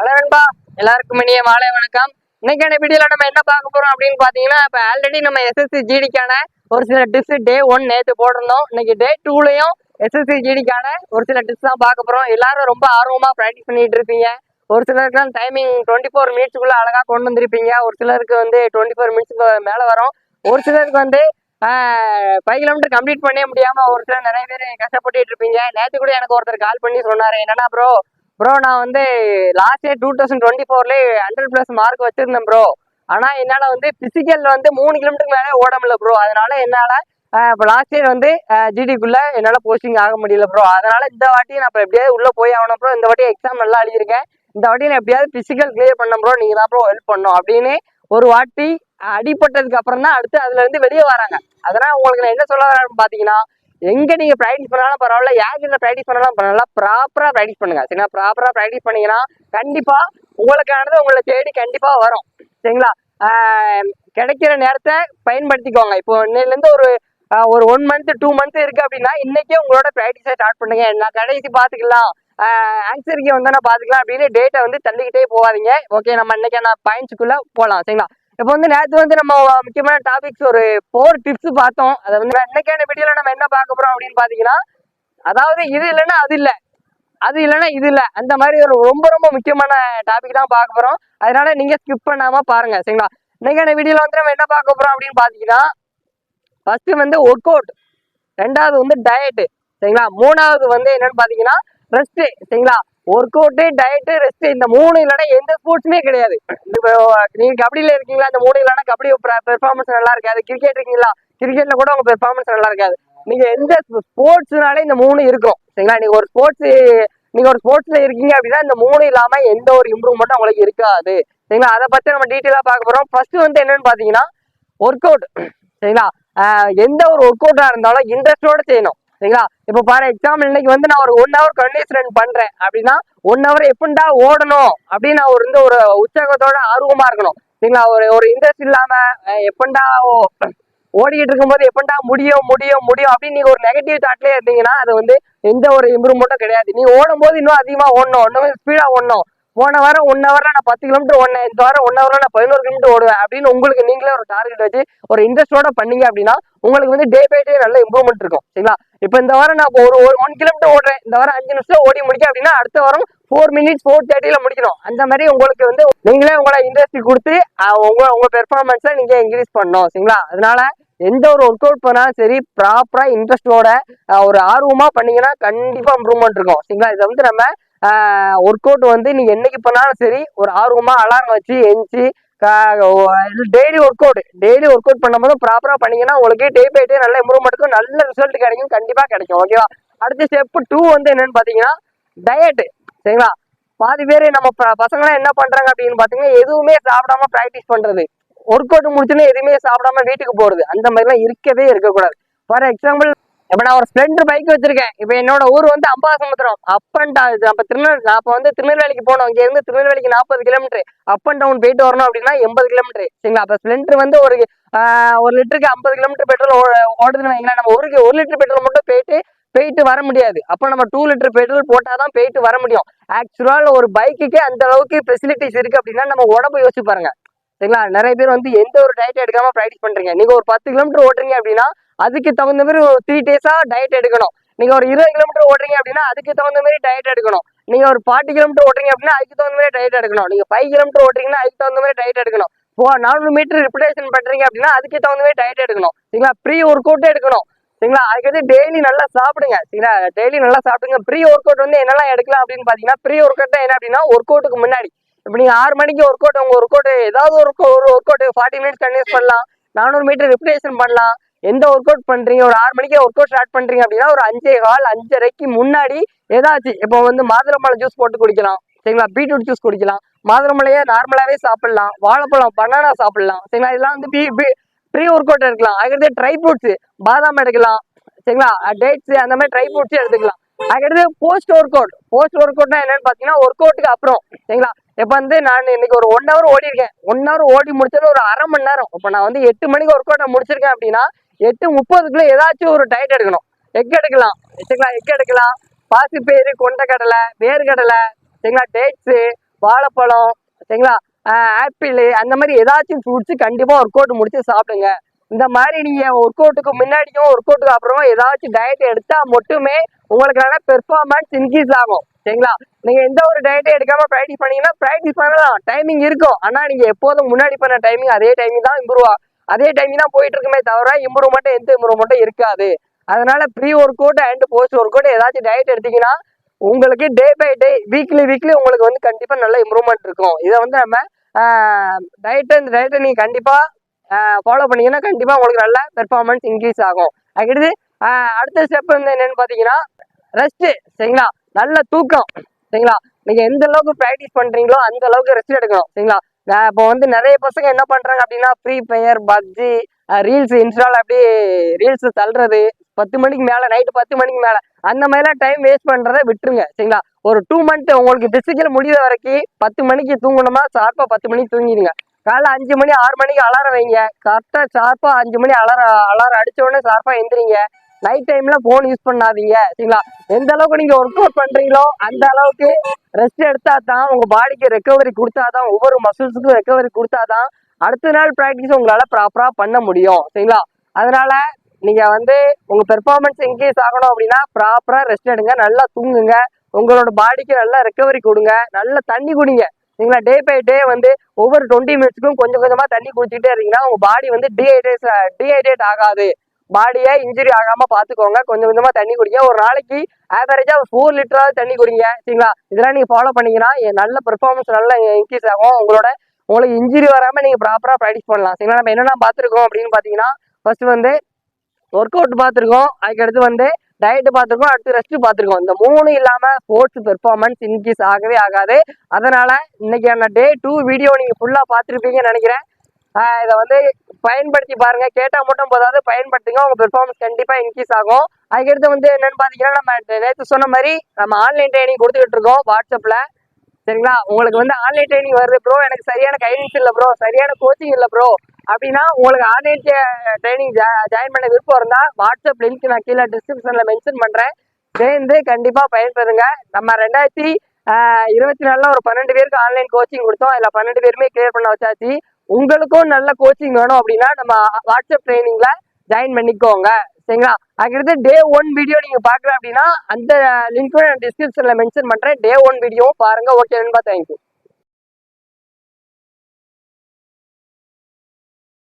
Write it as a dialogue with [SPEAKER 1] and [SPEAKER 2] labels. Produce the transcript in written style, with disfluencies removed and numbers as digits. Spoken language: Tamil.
[SPEAKER 1] ஹலோ நண்பா, எல்லாருக்கும் இனிய மாலை வணக்கம். இன்னைக்கான வீடியோல நம்ம என்ன பார்க்க போறோம் அப்படின்னு பாத்தீங்கன்னா, இப்ப ஆல்ரெடி நம்ம எஸ்எஸ்சி ஜிடிக்கான ஒரு சில டிப்ஸ் டே 1 நேற்று போட்டிருந்தோம். இன்னைக்கு டே 2லயும் எஸ்எஸ்சி ஜிடிக்கான ஒரு சில டிப்ஸ் தான் பார்க்க போறோம். எல்லாரும் ரொம்ப ஆர்வமா ப்ராக்டிஸ் பண்ணிட்டு இருப்பீங்க. ஒரு சிலருக்கு டைமிங் 24 மினிட்ஸ்க்குள்ள அழகா கொண்டு வந்திருப்பீங்க. ஒரு சிலருக்கு 24 மினிட்ஸ்க்கு மேல வரும். ஒரு சிலருக்கு 5 கிலோமீட்டர் கம்ப்ளீட் பண்ணவே முடியாம ஒரு சிலர் நிறைய பேர் கஷ்டப்பட்டு இருப்பீங்க. நேற்று கூட எனக்கு ஒருத்தர் கால் பண்ணி சொன்னாரு, என்னன்னா ப்ரோ நான் லாஸ்ட் இயர் 2024 100+ மார்க் வச்சிருந்தேன் ப்ரோ. ஆனா என்னால பிசிக்கல் 3 கிலோமீட்டருக்கு மேலே ஓட முடியல ப்ரோ. அதனால என்னால இப்போ லாஸ்ட் இயர் ஜிடிக்குள்ள என்னால போஸ்டிங் ஆக முடியல ப்ரோ. அதனால இந்த வாட்டி நான் இப்போ எப்படியாவது உள்ள போய் ஆகணும் ப்ரோ. இந்த வாட்டி எக்ஸாம் நல்லா எழுதியிருக்கேன். இந்த வாட்டி நான் எப்படியாவது பிசிக்கல் கிளியர் பண்ண ப்ரோ, நீங்க தான் ப்ரோ ஹெல்ப் பண்ணணும் அப்படின்னு ஒரு வாட்டி அடிப்பட்டதுக்கு அப்புறம் தான் அடுத்து அதுல இருந்து வெளியே வராங்க. அதனால உங்களுக்கு நான் என்ன சொல்ல வரேன்னு பாத்தீங்கன்னா, எங்க நீங்க ப்ராக்டிஸ் பண்ணாலும் பரவாயில்ல, யார்கிட்ட ப்ராக்டிஸ் பண்ணாலும் பரவாயில்ல, ப்ராப்பரா ப்ராக்டிஸ் பண்ணுங்க. சரிங்களா? ப்ராப்பரா ப்ராக்டிஸ் பண்ணீங்கன்னா கண்டிப்பா உங்களுக்கானது உங்களை தேடி கண்டிப்பா வரும். சரிங்களா? கிடைக்கிற நேரத்தை பயன்படுத்திக்கோங்க. இப்போ இன்னையில இருந்து ஒரு 1 மந்த் 2 மந்த் இருக்கு அப்படின்னா இன்னைக்கே உங்களோட ப்ராக்டிஸை ஸ்டார்ட் பண்ணுங்க. நான் கடைசி பாத்துக்கலாம், ஆன்சருக்கு நான் பாத்துக்கலாம் அப்படின்னு டேட்டை தள்ளிக்கிட்டே போகாதீங்க. ஓகே, நம்ம இன்னைக்கான பாயிண்ட்ஸுக்குள்ள போகலாம். சரிங்களா? இப்போ நேற்று நம்ம முக்கியமான டாபிக்ஸ் ஒரு 4 டிப்ஸ் பார்த்தோம். அதை இன்னைக்கான வீடியோல நம்ம என்ன பார்க்க போறோம் அப்படின்னு பாத்தீங்கன்னா, அதாவது இது இல்லைன்னா அது இல்லை, அது இல்லைன்னா இது இல்லை, அந்த மாதிரி ஒரு ரொம்ப ரொம்ப முக்கியமான டாபிக் தான் பார்க்க போறோம். அதனால நீங்க ஸ்கிப் பண்ணாம பாருங்க. சரிங்களா? இன்னைக்கான வீடியோல நம்ம என்ன பார்க்க போறோம் அப்படின்னு பாத்தீங்கன்னா, ஃபர்ஸ்ட் ஒர்க் அவுட், ரெண்டாவது டயட்டு, சரிங்களா? மூணாவது என்னன்னு பாத்தீங்கன்னா ரெஸ்ட். சரிங்களா? ஒர்க் அவுட்டு, டயட்டு, ரெஸ்ட், இந்த 3 இல்லைன்னா எந்த ஸ்போர்ட்ஸுமே கிடையாது. நீங்க கபடியில இருக்கீங்களா, இந்த 3 இல்லைன்னா கபடி பெர்ஃபார்மன்ஸ் நல்லா இருக்காது. கிரிக்கெட் இருக்கீங்களா, கிரிக்கெட்ல கூட உங்க பெர்ஃபார்மன்ஸ் நல்லா இருக்காது. நீங்க எந்த ஸ்போர்ட்ஸ்னாலே இந்த 3 இருக்கும். சரிங்களா? நீங்க ஒரு ஸ்போர்ட்ஸ்ல இருக்கீங்க அப்படின்னா இந்த 3 இல்லாம எந்த ஒரு இம்ப்ரூவ்மெண்ட்டும் உங்களுக்கு இருக்காது. சரிங்களா? அதை பத்தி நம்ம டீட்டெயிலா பார்க்க போறோம். ஃபர்ஸ்ட் என்னன்னு பாத்தீங்கன்னா ஒர்க் அவுட். சரிங்களா? எந்த ஒரு ஒர்க் அவுட்டா இருந்தாலும் இன்ட்ரெஸ்டோட செய்யணும். சரிங்களா? இப்போ ஃபார் எக்ஸாம்பிள் இன்னைக்கு நான் ஒரு 1 ஹவர் கண்டினியூஸ் ரன் பண்றேன் அப்படின்னா 1 ஹவர் எப்படின்னா ஓடணும் அப்படின்னு நான் ஒரு உற்சாகத்தோட ஆர்வமா இருக்கணும். சரிங்களா? ஒரு இன்ட்ரெஸ்ட் இல்லாம எப்பண்டா ஓடிக்கிட்டு இருக்கும்போது எப்பண்டா முடியும் முடியும் முடியும் அப்படின்னு நீங்க ஒரு நெகட்டிவ் தாட்லயே இருந்தீங்கன்னா அது எந்த ஒரு இம்ப்ரூவ்மெண்ட்டும் கிடையாது. நீ ஓடும் போது இன்னும் அதிகமா ஓடணும், இன்னும் ஸ்பீடா ஓடணும். போன வாரம் 1 ஹவர்ல நான் 10 கிலோமீட்டர் ஓடினேன், இந்த வாரம் 1 ஹவர்ல நான் 11 கிலோமீட்டர் ஓடுவேன் அப்படின்னு உங்களுக்கு நீங்களே ஒரு டார்கெட் வச்சு ஒரு இன்ட்ரெஸ்டோட பண்ணீங்க அப்படின்னா உங்களுக்கு டே பை டே நல்ல இம்ப்ரூவ்மெண்ட் இருக்கும். சரிங்களா? இப்போ இந்த வாரம் நான் ஒரு 1 கிலோமீட்டர் ஓடுறேன், இந்த வாரம் 5 நிமிஷம் ஓடி முடிக்க அப்படின்னா அடுத்த வாரம் 4 minutes 4:30 முடிக்கணும். அந்த மாதிரி உங்களுக்கு நீங்களே உங்களை இன்ட்ரெஸ்ட் கொடுத்து உங்க பெர்ஃபார்மன்ஸை நீங்க இன்க்ரீஸ் பண்ணணும். சரிங்களா? அதனால எந்த ஒரு ஒர்க் அவுட் பண்ணாலும் சரி, ப்ராப்பரா இன்ட்ரெஸ்டோட ஒரு ஆர்வமா பண்ணீங்கன்னா கண்டிப்பா இம்ப்ரூவ்மெண்ட் இருக்கும். சரிங்களா? இதை நம்ம ஒர்க் அவுட் நீங்க என்னைக்கு பண்ணாலும் சரி ஒரு ஆர்வமா அலாரம் வச்சு எஞ்சி டெய்லி ஒர்க் அவுட் பண்ணும்போது ப்ராப்பரா பண்ணீங்கன்னா உங்களுக்கு டே பை டே நல்ல இம்ப்ரூவ்மெண்ட் இருக்கும், நல்ல ரிசல்ட் கிடைக்கும், கண்டிப்பா கிடைக்கும். ஓகேவா? அடுத்த ஸ்டெப் 2 என்னன்னு பாத்தீங்கன்னா டயட். சரிங்களா? பாதி பேர் நம்ம பசங்களாம் என்ன பண்றாங்க அப்படின்னு பாத்தீங்கன்னா எதுவுமே சாப்பிடாம பிராக்டிஸ் பண்றது, ஒர்க் அவுட் முடிச்சுன்னு எதுவுமே சாப்பிடாம வீட்டுக்கு போறது, அந்த மாதிரிலாம் இருக்கவே இருக்கக்கூடாது. ஃபார் எக்ஸாம்பிள், இப்ப நான் ஒரு ஸ்ப்ளெண்டர் பைக் வச்சிருக்கேன். இப்ப என்னோட ஊர் அம்பாசமுத்திரம். அப் அண்ட் டவுன், அப்ப திருநெல்வேலிக்கு போனோம். இங்க இருந்து திருநெல்வேலிக்கு 40 கிலோமீட்டர் அப் அண்ட் டவுன் போயிட்டு வரணும் அப்படின்னா 80 கிலோமீட்டர். சரிங்களா? அப்ப ஸ்ப்ளெண்டர் ஒரு லிட்டருக்கு 50 கிலோமீட்டர் பெட்ரோல் ஓடுதுன்னு வைங்களேன். நம்ம 1 லிட்டர் பெட்ரோல் மட்டும் போயிட்டு வர முடியாது. அப்ப நம்ம 2 லிட்டர் பெட்ரோல் போட்டாதான் போயிட்டு வர முடியும். ஆக்சுவலா ஒரு பைக்குக்கு அந்த அளவுக்கு ஃபெசிலிட்டிஸ் இருக்கு அப்படின்னா நம்ம உடம்பு யோசிச்சு பாருங்க. சரிங்களா? நிறைய பேர் எந்த ஒரு டயட் எடுக்காம ப்ராக்டிஸ் பண்றீங்க. நீங்க ஒரு 10 கிலோமீட்டர் ஓட்டுறீங்க அப்படின்னா அதுக்கு தகுந்த மாதிரி ஒரு 3 டேஸா டயட் எடுக்கணும். நீங்க ஒரு 20 கிலோமீட்டர் ஓட்டுறீங்க அப்படின்னா அதுக்கு தகுந்த மாதிரி டயட் எடுக்கணும். நீங்க ஒரு 40 கிலோமீட்டர் ஓட்டுறீங்க அப்படின்னா அதுக்கு தகுந்த மாதிரி டயட் எடுக்கணும். நீங்க 5 கிலோமீட்டர் ஓட்டுறீங்கன்னா அதுக்கு தகுந்த மாதிரி டயட் எடுக்கணும். 400 மீட்டர் ரிப்பிடேஷன் பண்றீங்க அப்படின்னா அதுக்கு தகுந்த மாதிரி டயட் எடுக்கணும். சரிங்களா? ப்ரீ ஒர்க் அவுட் எடுக்கணும். சரிங்களா? அதுக்கு டெய்லி நல்லா சாப்பிடுங்க. சரிங்களா? டெய்லி நல்லா சாப்பிடுங்க. ப்ரீ ஒர்க் அவுட் என்னெல்லாம் எடுக்கலாம் அப்படின்னு பாத்தீங்கன்னா, ப்ரீ ஒர்க் அவுட் என்ன அப்படின்னா ஒர்க் அவுட்டுக்கு முன்னாடி இப்ப நீங்க 6 மணிக்கு ஒர்க் அவுட், உங்க ஒர்க் அவுட் ஏதாவது ஒரு ஒர்க் அவுட் 40 மினிட்ஸ் கண்டினியூஸ் பண்ணலாம், 400 மீட்டர் ரிப்பிடேஷன் பண்ணலாம். எந்த ஒர்க் அவுட் பண்றீங்க, ஒரு 6 மணிக்கு ஒர்க் அவுட் ஸ்டார்ட் பண்றீங்க அப்படின்னா ஒரு 5:15 5:30க்கு முன்னாடி ஏதாச்சும் இப்போ மாதுளம்பழம் ஜூஸ் போட்டு குடிக்கலாம். சரிங்களா? பீட்ரூட் ஜூஸ் குடிக்கலாம். மாதுளம்பழையே நார்மலாவே சாப்பிடலாம். வாழைப்பழம், பனானா சாப்பிடலாம். சரிங்களா? இதெல்லாம் ப்ரீ ஒர்க் அவுட் எடுக்கலாம். அதுக்கடுத்து ட்ரை ஃப்ரூட்ஸ், பாதாம் எடுக்கலாம். சரிங்களா? டேட்ஸ், அந்த மாதிரி ட்ரை ஃப்ரூட்ஸ் எடுத்துக்கலாம். அதுக்கடுத்து போஸ்ட் ஒர்க் அவுட்னா என்னன்னு பாத்தீங்கன்னா ஒர்க் அவுட்டுக்கு அப்புறம். சரிங்களா? இப்ப நான் இன்னைக்கு ஒரு 1 ஹவர் ஓடி இருக்கேன். 1 ஹவர் ஓடி முடிச்சது ஒரு அரை மணி நேரம். இப்ப நான் 8 மணிக்கு ஒர்க் அவுட் முடிச்சிருக்கேன் அப்படின்னா 8:30க்குள்ள ஏதாச்சும் ஒரு டயட் எடுக்கணும். எக் எடுக்கலாம். சரிங்களா? எக் எடுக்கலாம். பாசிப்பயிறு, கொண்டக்கடலை, வேர்க்கடலை, சரிங்களா? டேட்ஸ், வாழைப்பழம், சரிங்களா, ஆப்பிள், அந்த மாதிரி ஏதாச்சும் ஃப்ரூட்ஸ் கண்டிப்பா ஒர்க் அவுட் முடிச்சு சாப்பிடுங்க. இந்த மாதிரி நீங்க ஒர்க் அவுட்டுக்கு முன்னாடியும் ஒர்க் அவுட்டுக்கு அப்புறமா ஏதாச்சும் டயட் எடுத்தா மட்டுமே உங்களுக்கான பெர்ஃபார்மன்ஸ் இன்க்ரீஸ் ஆகும். சரிங்களா, நீங்க எந்த ஒரு டயட்டும் எடுக்காம ப்ராக்டிஸ் பண்ணீங்கன்னா ப்ராக்டிஸ் பண்ணலாம், டைமிங் இருக்கும். ஆனா நீங்க எப்போதும் முன்னாடி பண்ண டைமிங் அதே டைமிங் தான் அதே டைமிங் தான் போயிட்டு இருக்குமே தவிர எந்த இம்ப்ரூவ்மெண்ட்டும் இருக்காது. அதனால pre workout and post workout ஏதாச்சும் டயட் எடுத்தீங்கன்னா உங்களுக்கு டே பை டே வீக்லி உங்களுக்கு வந்து கண்டிப்பா நல்ல இம்ப்ரூவ்மெண்ட் இருக்கும். இதை வந்து நம்ம இந்த டயட்டை நீங்க கண்டிப்பா ஃபாலோ பண்ணீங்கன்னா கண்டிப்பா உங்களுக்கு நல்ல பெர்ஃபார்மன்ஸ் இன்க்ரீஸ் ஆகும். அதுக்கடுத்து அடுத்த ஸ்டெப் வந்து என்னன்னு பாத்தீங்கன்னா ரெஸ்ட். சரிங்களா, நல்ல தூக்கம். சரிங்களா, நீங்க எந்த அளவுக்கு ப்ராக்டிஸ் பண்றீங்களோ அந்த அளவுக்கு ரெஸ்ட் எடுக்கணும். சரிங்களா, இப்போ வந்து நிறைய பசங்க என்ன பண்றாங்க அப்படின்னா ஃப்ரீ ஃபயர், பப்ஜி, ரீல்ஸ் இன்ஸ்டால அப்படியே ரீல்ஸ் தள்ளுறது, 10 மணிக்கு மேல, நைட்டு 10 மணிக்கு மேல அந்த மாதிரிலாம் டைம் வேஸ்ட் பண்றதை விட்டுருங்க. சரிங்களா, ஒரு 2 மந்த் உங்களுக்கு பிசிக்கல் முடிகிற வரைக்கும் 10 மணிக்கு தூங்கணுமா ஷார்ப்பா 10 மணிக்கு தூங்கிடுங்க. காலைல 5 மணி 6 மணிக்கு அலாரம் வைங்க. கரெக்டா ஷார்ப்பா 5 மணி அலாரம் அடிச்ச உடனே ஷார்ப்பா எந்திரிங்க. நைட் டைம்ல போன் யூஸ் பண்ணாதீங்க. சரிங்களா, எந்த அளவுக்கு நீங்க ஒர்க் அவுட் பண்றீங்களோ அந்த அளவுக்கு ரெஸ்ட் எடுத்தா தான் உங்க பாடிக்கு ரெக்கவரி கொடுத்தாதான், ஒவ்வொரு மசில்ஸுக்கும் ரெக்கவரி கொடுத்தாதான் அடுத்த நாள் ப்ராக்டிஸ் உங்களால ப்ராப்பரா பண்ண முடியும். சரிங்களா, அதனால நீங்க வந்து உங்க பெர்ஃபார்மன்ஸ் இன்க்ரீஸ் ஆகணும் அப்படின்னா ப்ராப்பரா ரெஸ்ட் எடுங்க, நல்லா தூங்குங்க, உங்களோட பாடிக்கு நல்லா ரெக்கவரி கொடுங்க, நல்லா தண்ணி குடிங்க. சரிங்களா, டே பை டே வந்து ஒவ்வொரு 20 மினிட்ஸ்க்கும் கொஞ்சம் கொஞ்சமா தண்ணி குடிச்சிட்டே இருந்தீங்கன்னா உங்க பாடி வந்து டீஹைட்ரேட் ஆகாது. பாடியை இன்ஜுரி ஆகாம பாத்துக்கோங்க. கொஞ்சம் கொஞ்சமா தண்ணி குடிங்க. ஒரு நாளைக்கு ஆவரேஜா 4 லிட்டராவது தண்ணி குடிங்க. சரிங்களா, இதெல்லாம் நீங்க ஃபாலோ பண்ணீங்கன்னா நல்ல பெர்ஃபார்மன்ஸ் நல்லா இன்க்ரீஸ் ஆகும். உங்களுக்கு இன்ஜுரி வராம நீங்க ப்ராப்பரா ப்ராக்டிஸ் பண்ணலாம். சரிங்களா, நம்ம என்னென்ன பார்த்துருக்கோம் அப்படின்னு பாத்தீங்கன்னா ஃபர்ஸ்ட் வந்து ஒர்க் அவுட் பார்த்துருக்கோம், அதுக்கடுத்து வந்து டயட் பார்த்துருக்கோம், அடுத்து ரெஸ்ட் பார்த்துருக்கோம். இந்த 3 இல்லாம ஸ்போர்ட்ஸ் பெர்ஃபார்மன்ஸ் இன்க்ரீஸ் ஆகவே ஆகாது. அதனால இன்னைக்கான டே 2 வீடியோ நீங்க ஃபுல்லா பார்த்துருப்பீங்கன்னு நினைக்கிறேன். இதை வந்து பயன்படுத்தி பாருங்க, கேட்டா மட்டும் போதாது, பயன்படுத்துங்க, உங்க பெர்ஃபார்மன்ஸ் கண்டிப்பா இன்க்ரீஸ் ஆகும். அதுக்கடுத்து வந்து என்னன்னு பாத்தீங்கன்னா நம்ம நேற்று சொன்ன மாதிரி நம்ம ஆன்லைன் ட்ரைனிங் கொடுத்துக்கிட்டு இருக்கோம் வாட்ஸ்அப்ல. சரிங்களா, உங்களுக்கு வந்து ஆன்லைன் ட்ரைனிங் வருது ப்ரோ, எனக்கு சரியான கைடன்ஸ் இல்லை ப்ரோ, சரியான கோச்சிங் இல்லை ப்ரோ அப்படின்னா உங்களுக்கு ஆன்லைன் ட்ரைனிங் ஜாயின் பண்ண விருப்பம் இருந்தா வாட்ஸ்அப் லிங்க் நான் கீழே டிஸ்கிரிப்ஷன்ல மென்ஷன் பண்றேன், சேர்ந்து கண்டிப்பா பயன்பெறுங்க. நம்ம 2024 ஒரு 12 பேருக்கு ஆன்லைன் கோச்சிங் கொடுத்தோம். அதுல 12 பேருமே கிளியர் பண்ண வச்சாச்சு. உங்களுக்கும் நல்ல கோச்சிங் வேணும் அப்படின்னா நம்ம வாட்ஸ்அப் ட்ரைனிங்ல ஜாயின் பண்ணிக்கோங்க. சரிங்களா, அதுக்கடுத்து டே 1 வீடியோ நீங்க பாக்குறேன் அப்படின்னா அந்த லிங்க் டிஸ்கிரிப்ஷன்ல மென்ஷன் பண்றேன். டே 1 வீடியோவும் பாருங்க. ஓகே நண்பா, தேங்க்யூ.